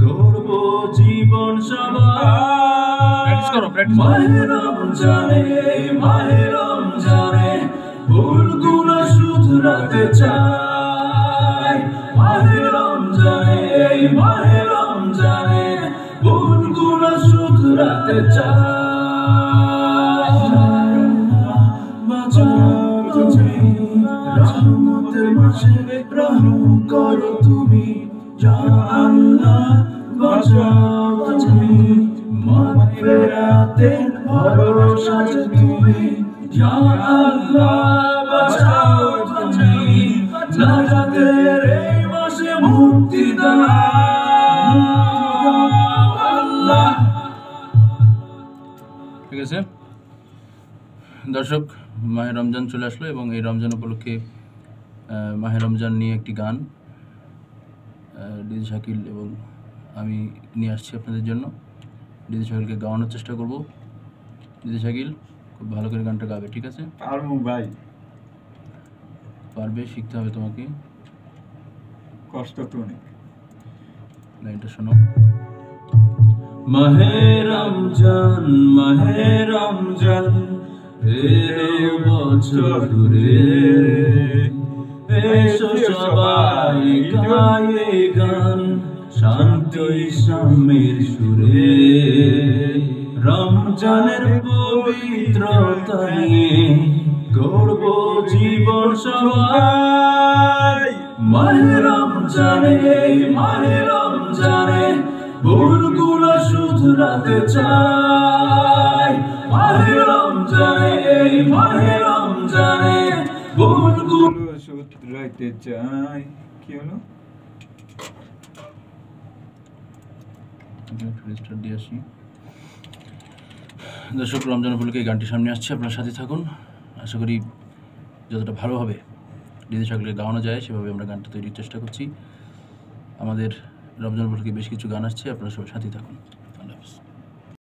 করব জীবন সবার মাহে রমজানে ভুলগুলো শুধরাতে চাই। মাহে রমজানে ভুলগুলো শুধরাতে চাই। রহমতের মাঝে রহম করো তুমি, ইয়া আল্লাহ বাঁচাও তুমি। মাগফিরাতের ভরসা যে তুমি, ইয়া আল্লাহ বাঁচাও তুমি। নাজাতের এই মাসে মুক্তি দাও আল্লাহ। ঠিক আছে দর্শক, মাহে রমজান চলে আসলো এবং এই রমজান উপলক্ষে মাহে রমজান নিয়ে একটি গান ডিজে শাকিল এবং আমি নিয়ে আসছি আপনাদের জন্য। ডিজে শাকিলকে গাওয়ানোর চেষ্টা করব। ডিজে শাকিল খুব ভালো করে গানটা গাবে, ঠিক আছে? পারবো ভাই, পারবে, শিখতে হবে তোমাকে, কষ্ট তো অনেক। লাইনটা শোনো। মাহে রমজান এলো বছর দূরে, এসো সবাই গায়ে গান শান্তি সাম্যের সুরে। রমজানের পবিত্রতা নিয়ে গড়ব জীবন সবাই। মাহে রমজানে ভুলগুলো শুধরাতে চাই। মাহে রমজানে ভুলগুলো শুধরাতে চাই। কি হলো? দিয়ে আসি। দর্শক, রমজান উপলক্ষে এই গানটি সামনে আসছে, আপনার সাথে থাকুন। আশা করি যতটা ভালোভাবে ডিজে শাকিলকে গাওয়ানো যায় সেভাবে আমরা গানটা তৈরির চেষ্টা করছি। আমাদের রমজান উপলক্ষে বেশ কিছু গান আসছে, আপনারা সবাই সাথে থাকুন।